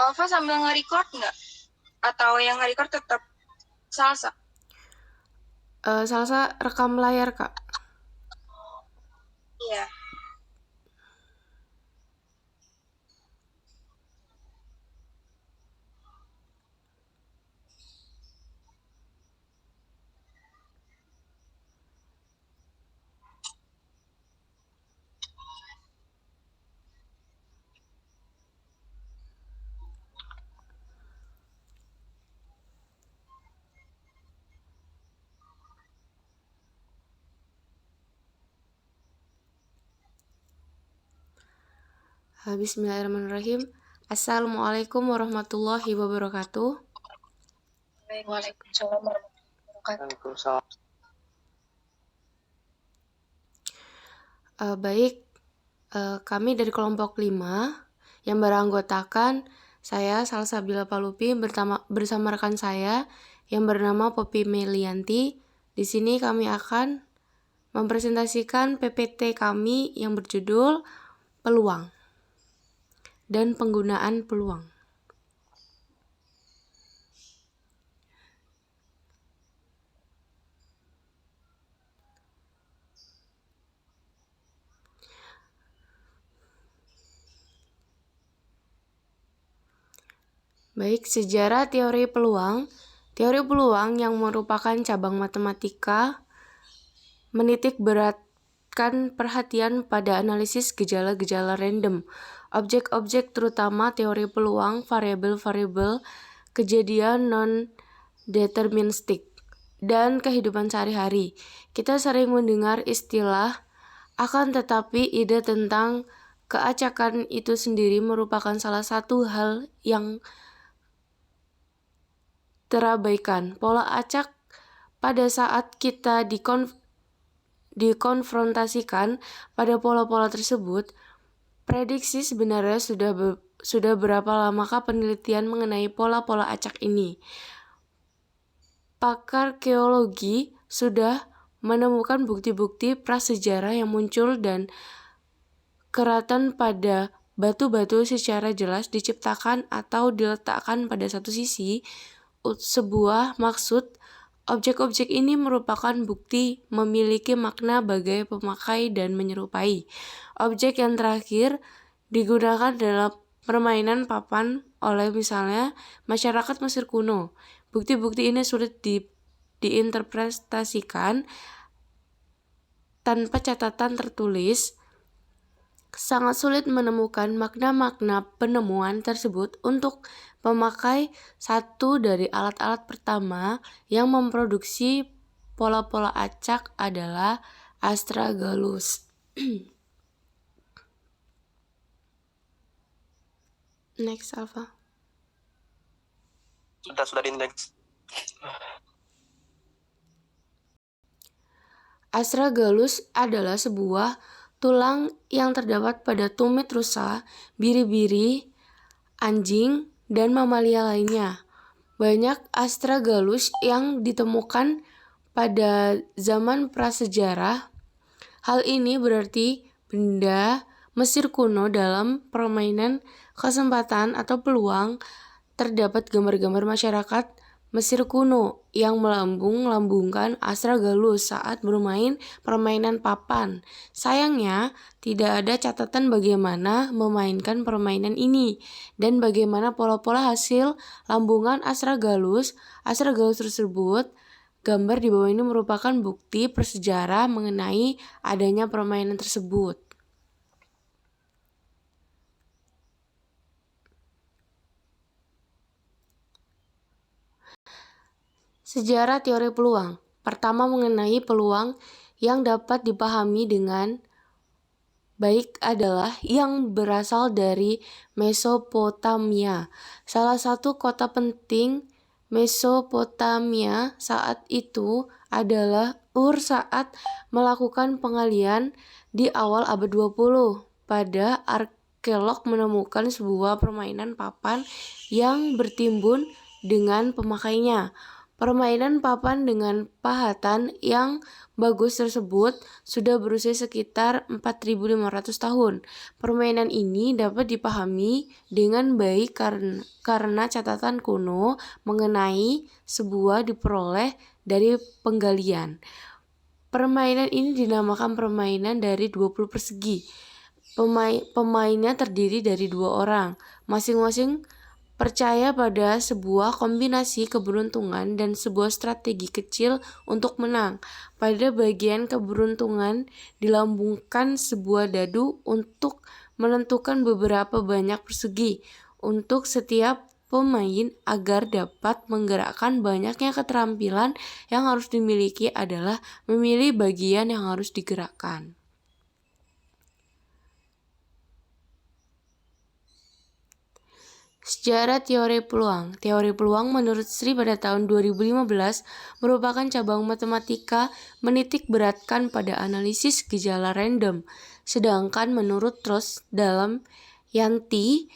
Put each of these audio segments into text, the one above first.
Alfa sambil nge-record nggak? Atau yang nge-record tetap Salsa? Salsa rekam layar, Kak. Iya. Bismillahirrahmanirrahim. Assalamualaikum warahmatullahi wabarakatuh. Waalaikumsalam warahmatullahi wabarakatuh. Baik, kami dari kelompok 5 yang beranggotakan saya Salsabila Palupi bersama rekan saya yang bernama Poppy Melianti. Di sini kami akan mempresentasikan PPT kami yang berjudul Peluang dan Penggunaan Peluang. Baik, sejarah teori peluang. Teori peluang yang merupakan cabang matematika menitik beratkan perhatian pada analisis gejala-gejala random, objek-objek terutama teori peluang, variabel-variabel, kejadian non-deterministik, dan kehidupan sehari-hari. Kita sering mendengar istilah, akan tetapi ide tentang keacakan itu sendiri merupakan salah satu hal yang terabaikan. Pola acak pada saat kita dikonfrontasikan pada pola-pola tersebut, prediksi sebenarnya sudah berapa lamakah penelitian mengenai pola-pola acak ini. Pakar geologi sudah menemukan bukti-bukti prasejarah yang muncul dan keratan pada batu-batu secara jelas diciptakan atau diletakkan pada satu sisi sebuah maksud. Objek-objek ini merupakan bukti memiliki makna bagai pemakai dan menyerupai. Objek yang terakhir digunakan dalam permainan papan oleh misalnya masyarakat Mesir kuno. Bukti-bukti ini sulit diinterpretasikan tanpa catatan tertulis. Sangat sulit menemukan makna-makna penemuan tersebut untuk pemakai satu dari alat-alat pertama yang memproduksi pola-pola acak adalah astragalus. Next, Alpha. Sudah di next. Astragalus adalah sebuah tulang yang terdapat pada tumit rusa, biri-biri, anjing, dan mamalia lainnya. Banyak astragalus yang ditemukan pada zaman prasejarah. Hal ini berarti benda Mesir kuno dalam permainan kesempatan atau peluang. Terdapat gambar-gambar masyarakat Mesir kuno yang melambung-lambungkan astragalus saat bermain permainan papan. Sayangnya, tidak ada catatan bagaimana memainkan permainan ini dan bagaimana pola-pola hasil lambungan astragalus. Astragalus tersebut, gambar di bawah ini merupakan bukti prasejarah mengenai adanya permainan tersebut. Sejarah teori peluang. Pertama, mengenai peluang yang dapat dipahami dengan baik adalah yang berasal dari Mesopotamia. Salah satu kota penting Mesopotamia saat itu adalah Ur saat melakukan penggalian di awal abad 20. Pada arkeolog menemukan sebuah permainan papan yang bertimbun dengan pemakainya. Permainan papan dengan pahatan yang bagus tersebut sudah berusia sekitar 4.500 tahun. Permainan ini dapat dipahami dengan baik karena catatan kuno mengenai sebuah diperoleh dari penggalian. Permainan ini dinamakan permainan dari 20 persegi. Pemainnya terdiri dari 2 orang, masing-masing percaya pada sebuah kombinasi keberuntungan dan sebuah strategi kecil untuk menang. Pada bagian keberuntungan dilambungkan sebuah dadu untuk menentukan beberapa banyak persegi untuk setiap pemain agar dapat menggerakkan banyaknya keterampilan yang harus dimiliki adalah memilih bagian yang harus digerakkan. Sejarah teori peluang. Teori peluang menurut Sri pada tahun 2015 merupakan cabang matematika menitik beratkan pada analisis gejala random. Sedangkan menurut Ross dalam Yanti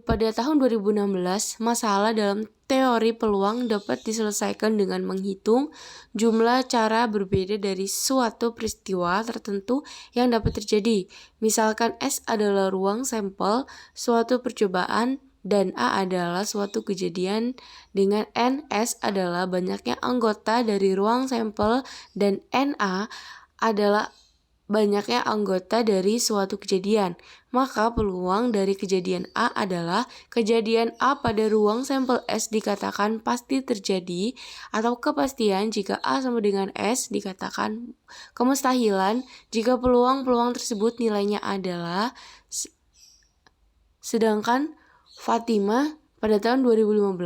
pada tahun 2016, masalah dalam teori peluang dapat diselesaikan dengan menghitung jumlah cara berbeda dari suatu peristiwa tertentu yang dapat terjadi. Misalkan S adalah ruang sampel suatu percobaan dan A adalah suatu kejadian dengan N. S adalah banyaknya anggota dari ruang sampel dan NA adalah banyaknya anggota dari suatu kejadian. Maka peluang dari kejadian A adalah kejadian A pada ruang sampel S dikatakan pasti terjadi, atau kepastian jika A sama dengan S dikatakan kemustahilan jika peluang-peluang tersebut nilainya adalah. Sedangkan Fatimah pada tahun 2015.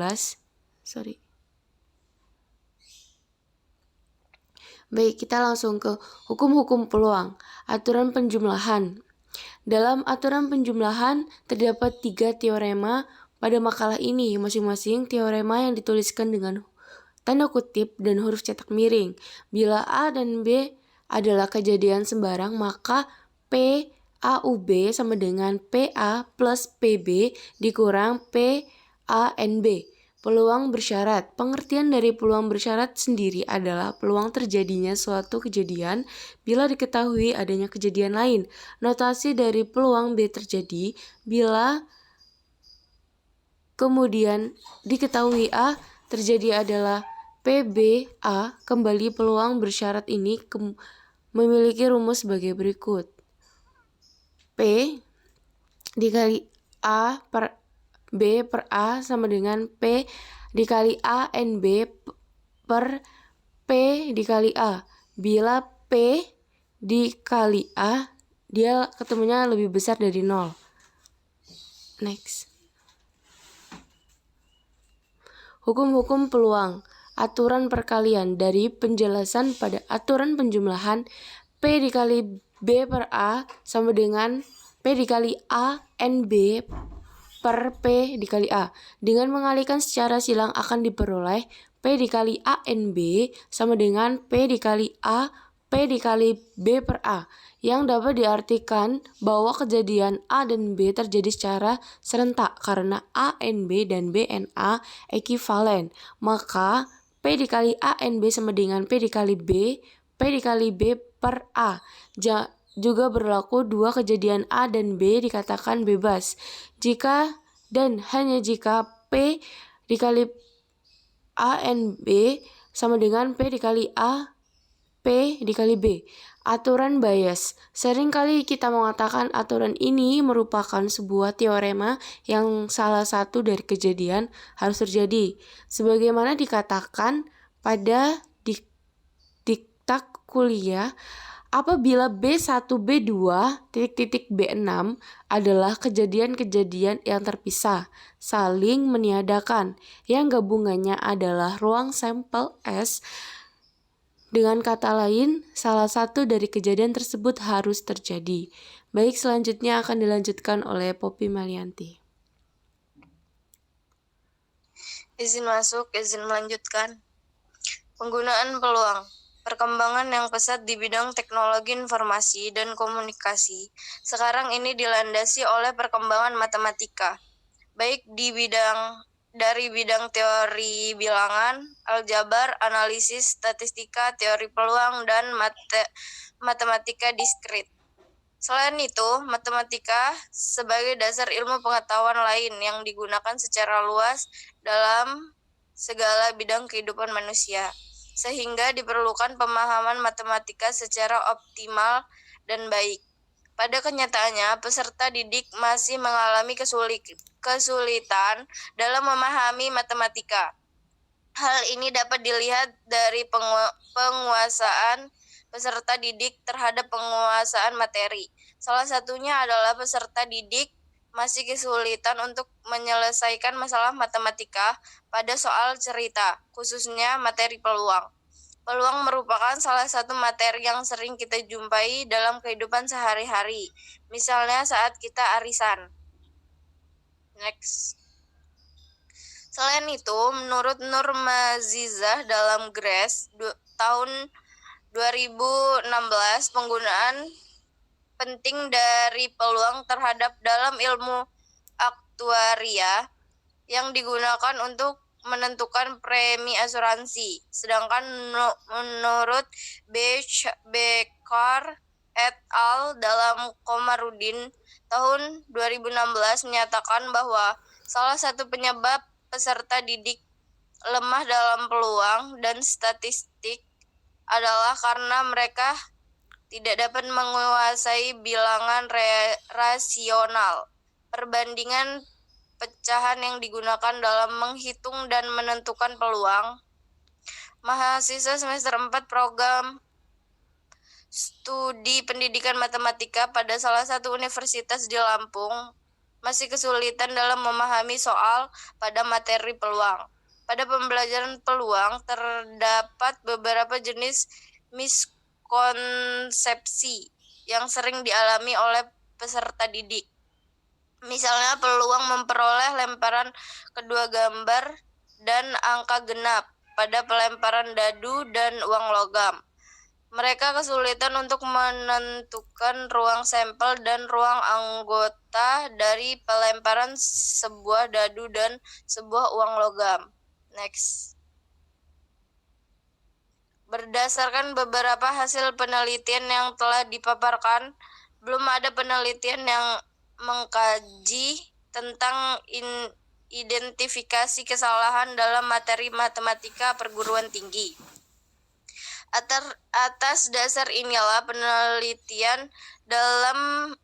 Baik, kita langsung ke hukum-hukum peluang. Aturan penjumlahan. Dalam aturan penjumlahan terdapat 3 teorema pada makalah ini, masing-masing teorema yang dituliskan dengan tanda kutip dan huruf cetak miring. Bila A dan B adalah kejadian sembarang, maka P AUB sama dengan PA plus PB dikurang PANB. Peluang bersyarat. Pengertian dari peluang bersyarat sendiri adalah peluang terjadinya suatu kejadian bila diketahui adanya kejadian lain. Notasi dari peluang B terjadi bila kemudian diketahui A terjadi adalah PBA. Kembali peluang bersyarat ini memiliki rumus sebagai berikut. P dikali A per B per A sama dengan P dikali A NB per P dikali A. Bila P dikali A, dia ketemunya lebih besar dari 0. Next. Hukum-hukum peluang. Aturan perkalian. Dari penjelasan pada aturan penjumlahan, P dikali B per A sama dengan P dikali A NB per P dikali A. Dengan mengalihkan secara silang akan diperoleh P dikali A NB sama dengan P dikali A P dikali B per A, yang dapat diartikan bahwa kejadian A dan B terjadi secara serentak karena A NB dan B NA ekivalen. Maka P dikali A NB sama dengan P dikali B dikali B per A. Juga berlaku dua kejadian A dan B dikatakan bebas jika dan hanya jika P dikali A NB sama dengan P dikali A P dikali B. Aturan bias. Seringkali kita mengatakan aturan ini merupakan sebuah teorema yang salah satu dari kejadian harus terjadi. Sebagaimana dikatakan pada diktat kuliah, apabila B1, B2, B6 adalah kejadian-kejadian yang terpisah, saling meniadakan, yang gabungannya adalah ruang sampel S. Dengan kata lain, salah satu dari kejadian tersebut harus terjadi. Baik, selanjutnya akan dilanjutkan oleh Poppy Malianti. Izin masuk, izin melanjutkan. Penggunaan peluang. Perkembangan yang pesat di bidang teknologi informasi dan komunikasi sekarang ini dilandasi oleh perkembangan matematika, baik di dari bidang teori bilangan, aljabar, analisis, statistika, teori peluang, dan matematika diskrit. Selain itu, matematika sebagai dasar ilmu pengetahuan lain yang digunakan secara luas dalam segala bidang kehidupan manusia, sehingga diperlukan pemahaman matematika secara optimal dan baik. Pada kenyataannya, peserta didik masih mengalami kesulitan dalam memahami matematika. Hal ini dapat dilihat dari penguasaan peserta didik terhadap penguasaan materi. Salah satunya adalah peserta didik masih kesulitan untuk menyelesaikan masalah matematika pada soal cerita, khususnya materi peluang. Peluang merupakan salah satu materi yang sering kita jumpai dalam kehidupan sehari-hari, misalnya saat kita arisan. Next. Selain itu, menurut Nur Mazizah dalam GRES tahun 2016, penggunaan penting dari peluang terhadap dalam ilmu aktuaria yang digunakan untuk menentukan premi asuransi. Sedangkan menurut Bekar et al. Dalam Komarudin tahun 2016 menyatakan bahwa salah satu penyebab peserta didik lemah dalam peluang dan statistik adalah karena mereka tidak dapat menguasai bilangan rasional. Perbandingan pecahan yang digunakan dalam menghitung dan menentukan peluang. Mahasiswa semester 4 program studi pendidikan matematika pada salah satu universitas di Lampung masih kesulitan dalam memahami soal pada materi peluang. Pada pembelajaran peluang terdapat beberapa jenis miskonsepsi yang sering dialami oleh peserta didik. Misalnya peluang memperoleh lemparan kedua gambar dan angka genap pada pelemparan dadu dan uang logam. Mereka kesulitan untuk menentukan ruang sampel dan ruang anggota dari pelemparan sebuah dadu dan sebuah uang logam. Next. Berdasarkan beberapa hasil penelitian yang telah dipaparkan, belum ada penelitian yang mengkaji tentang identifikasi kesalahan dalam materi matematika perguruan tinggi. Atas dasar inilah penelitian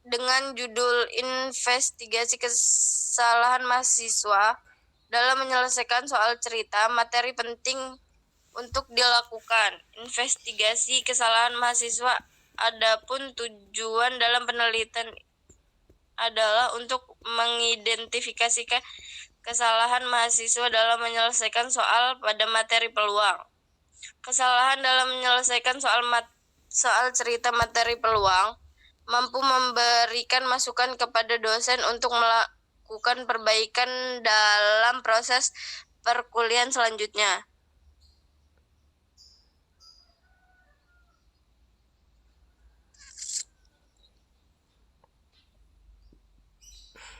dengan judul Investigasi Kesalahan Mahasiswa dalam Menyelesaikan Soal Cerita, materi penting untuk dilakukan. Investigasi kesalahan mahasiswa. Adapun tujuan dalam penelitian adalah untuk mengidentifikasikan kesalahan mahasiswa dalam menyelesaikan soal pada materi peluang. Kesalahan dalam menyelesaikan soal cerita materi peluang mampu memberikan masukan kepada dosen untuk melakukan perbaikan dalam proses perkuliahan selanjutnya.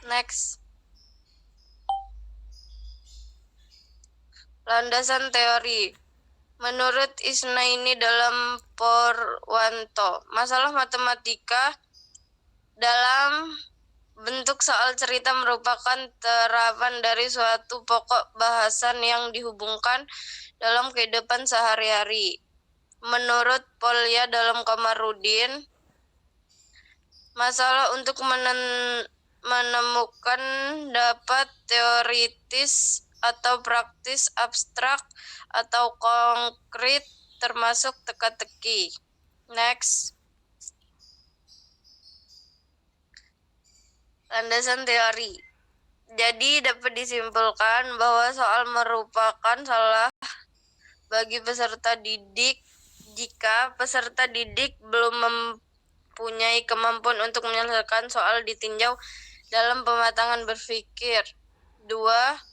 Next. Landasan teori. Menurut Isnaini dalam Porwanto, masalah matematika dalam bentuk soal cerita merupakan terapan dari suatu pokok bahasan yang dihubungkan dalam kehidupan sehari-hari. Menurut Polya dalam Komarudin, masalah untuk menemukan dapat teoritis atau praktis, abstrak atau konkret, termasuk teka-teki. Next. Landasan teori. Jadi dapat disimpulkan bahwa soal merupakan salah bagi peserta didik jika peserta didik belum mempunyai kemampuan untuk menyelesaikan soal ditinjau dalam pematangan berpikir. 2.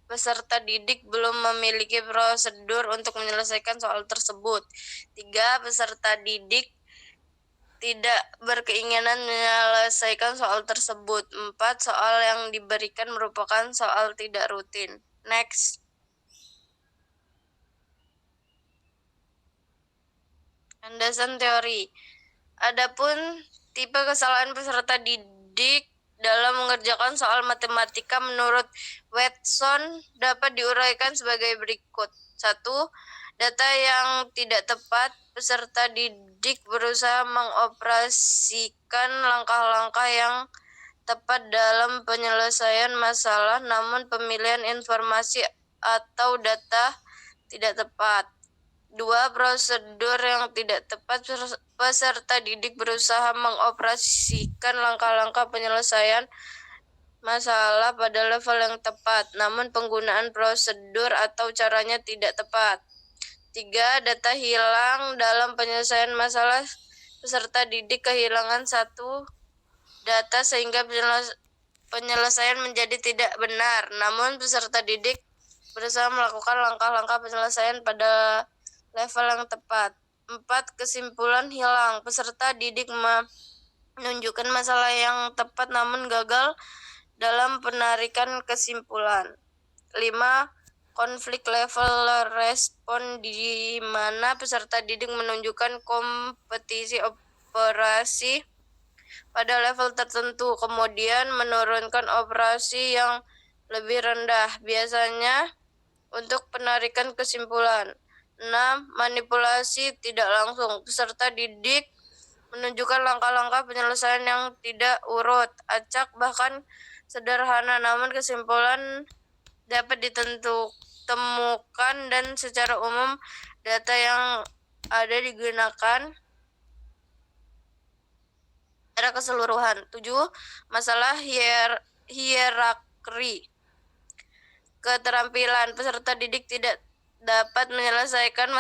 Peserta didik belum memiliki prosedur untuk menyelesaikan soal tersebut. 3. Peserta didik tidak berkeinginan menyelesaikan soal tersebut. 4. Soal yang diberikan merupakan soal tidak rutin. Next. Landasan teori. Adapun tipe kesalahan peserta didik dalam mengerjakan soal matematika menurut Watson dapat diuraikan sebagai berikut. 1. Data yang tidak tepat. Peserta didik berusaha mengoperasikan langkah-langkah yang tepat dalam penyelesaian masalah, namun pemilihan informasi atau data tidak tepat. 2. Prosedur yang tidak tepat. Peserta didik berusaha mengoperasikan langkah-langkah penyelesaian masalah pada level yang tepat, namun penggunaan prosedur atau caranya tidak tepat. 3. Data hilang dalam penyelesaian masalah. Peserta didik kehilangan satu data sehingga penyelesaian menjadi tidak benar, namun peserta didik berusaha melakukan langkah-langkah penyelesaian pada level yang tepat. 4. Kesimpulan hilang. Peserta didik menunjukkan masalah yang tepat namun gagal dalam penarikan kesimpulan. 5. Konflik level respon, di mana peserta didik menunjukkan kompetisi operasi pada level tertentu, kemudian menurunkan operasi yang lebih rendah, biasanya untuk penarikan kesimpulan. 6. Manipulasi tidak langsung. Peserta didik menunjukkan langkah-langkah penyelesaian yang tidak urut, acak, bahkan sederhana, namun kesimpulan dapat ditemukan dan secara umum data yang ada digunakan secara keseluruhan. 7. Masalah hierarki. Keterampilan. Peserta didik tidak dapat menyelesaikan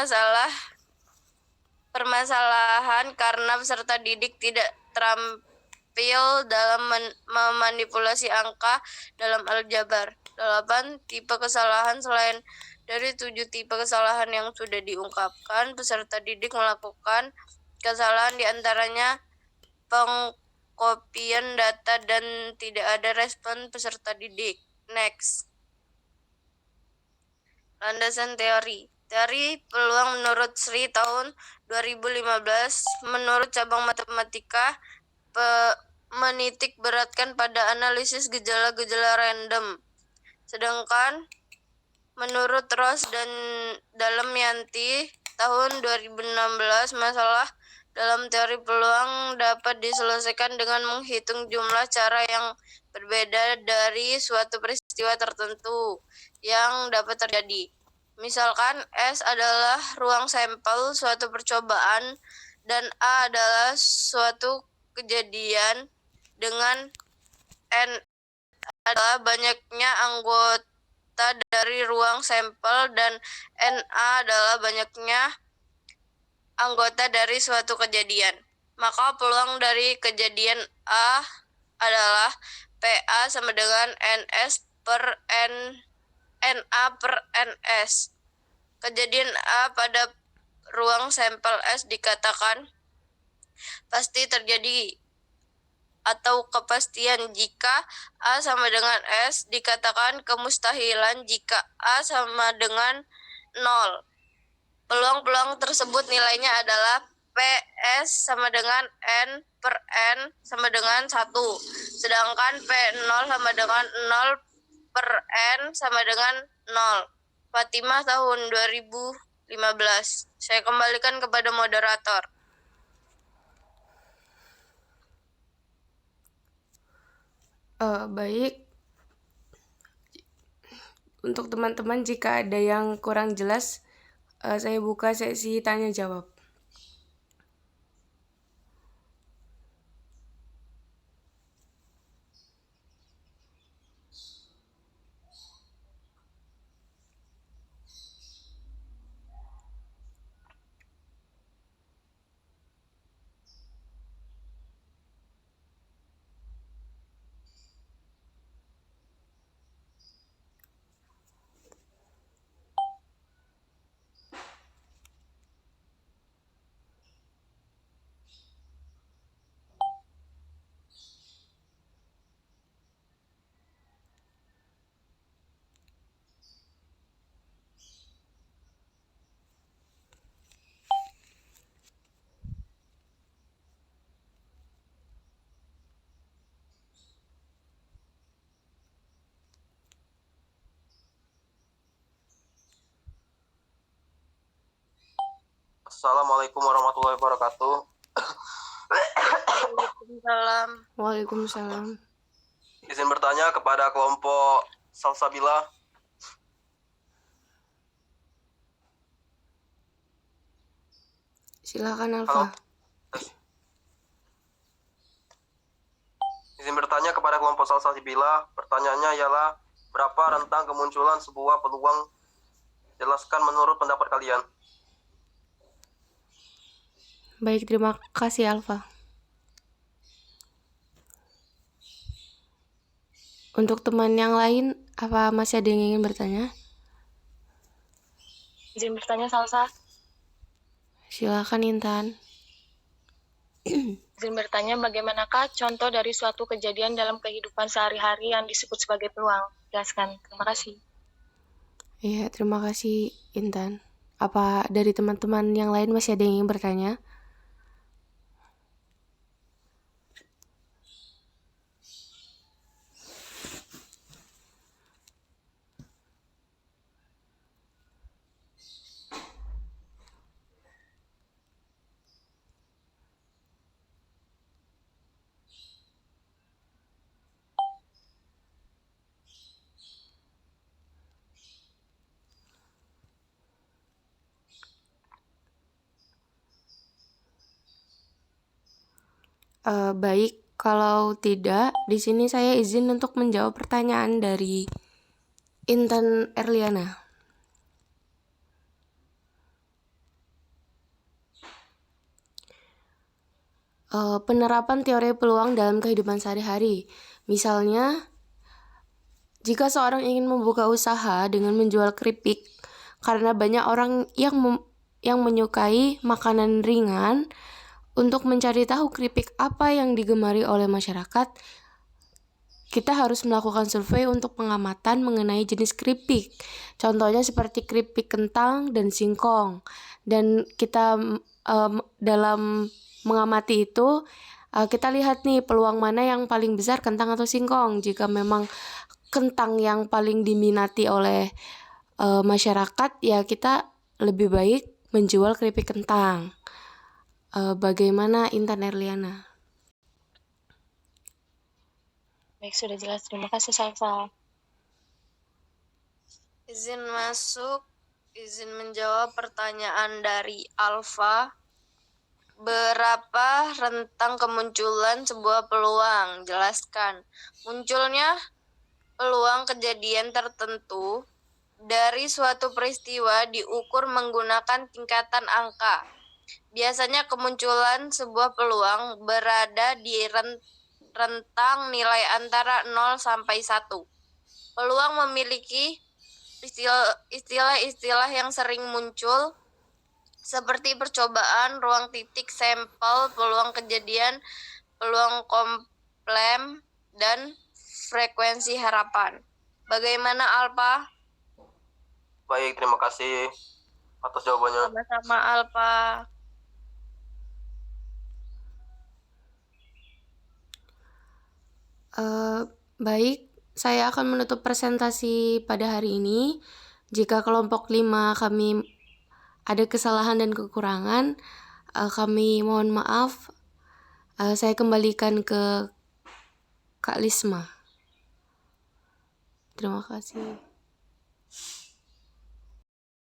permasalahan karena peserta didik tidak terampil dalam memanipulasi angka dalam aljabar. 8. Tipe kesalahan. Selain dari 7 tipe kesalahan yang sudah diungkapkan, peserta didik melakukan kesalahan diantaranya pengkopian data dan tidak ada respon peserta didik. Next. Landasan teori. Teori peluang menurut Sri tahun 2015, menurut cabang matematika, menitik beratkan pada analisis gejala-gejala random. Sedangkan menurut Ross dan Damianti tahun 2016, masalah dalam teori peluang dapat diselesaikan dengan menghitung jumlah cara yang berbeda dari suatu peristiwa tertentu yang dapat terjadi. Misalkan S adalah ruang sampel suatu percobaan dan A adalah suatu kejadian dengan N adalah banyaknya anggota dari ruang sampel dan NA adalah banyaknya anggota dari suatu kejadian. Maka peluang dari kejadian A adalah PA sama dengan NS per NA per NS. Kejadian A pada ruang sampel S dikatakan pasti terjadi atau kepastian jika A sama dengan S, dikatakan kemustahilan jika A sama dengan 0. Peluang-peluang tersebut nilainya adalah PS sama dengan N per N sama dengan 1. Sedangkan P0 sama dengan 0 per N sama dengan 0. Fatimah tahun 2015. Saya kembalikan kepada moderator. Baik. Untuk teman-teman, jika ada yang kurang jelas, saya buka sesi tanya jawab. Assalamualaikum warahmatullahi wabarakatuh. Waalaikumsalam. Waalaikumsalam. Izin bertanya kepada kelompok Salsabila. Silakan Halo. Alfa. Izin bertanya kepada kelompok Salsabila. Pertanyaannya ialah berapa rentang kemunculan sebuah peluang? Jelaskan menurut pendapat kalian. Baik, terima kasih Alfa. Untuk teman yang lain, apa masih ada yang ingin bertanya? Izin bertanya Salsa. Silakan Intan. Izin bertanya bagaimanakah contoh dari suatu kejadian dalam kehidupan sehari-hari yang disebut sebagai peluang? Jelaskan. Terima kasih. Iya, terima kasih Intan. Apa dari teman-teman yang lain masih ada yang ingin bertanya? Baik, kalau tidak, di sini saya izin untuk menjawab pertanyaan dari Intan Erliana. Penerapan teori peluang dalam kehidupan sehari-hari. Misalnya, jika seorang ingin membuka usaha dengan menjual keripik, karena banyak orang yang menyukai makanan ringan, untuk mencari tahu keripik apa yang digemari oleh masyarakat, kita harus melakukan survei untuk pengamatan mengenai jenis keripik. Contohnya seperti keripik kentang dan singkong. Dan kita dalam mengamati itu, kita lihat nih peluang mana yang paling besar, kentang atau singkong. Jika memang kentang yang paling diminati oleh masyarakat, ya kita lebih baik menjual keripik kentang. Bagaimana Intan Erliana? Baik, sudah jelas. Terima kasih Salsa. Izin masuk, izin menjawab pertanyaan dari Alfa. Berapa rentang kemunculan sebuah peluang? Jelaskan. Munculnya peluang kejadian tertentu dari suatu peristiwa diukur menggunakan tingkatan angka. Biasanya kemunculan sebuah peluang berada di rentang nilai antara 0 sampai 1. Peluang memiliki istilah-istilah yang sering muncul seperti percobaan, ruang titik, sampel, peluang kejadian, peluang komplem, dan frekuensi harapan. Bagaimana Alpa? Baik, terima kasih atas jawabannya. Sama-sama Alpa. Baik, saya akan menutup presentasi pada hari ini. Jika kelompok 5 kami ada kesalahan dan kekurangan, kami mohon maaf. Saya kembalikan ke Kak Lisma. Terima kasih.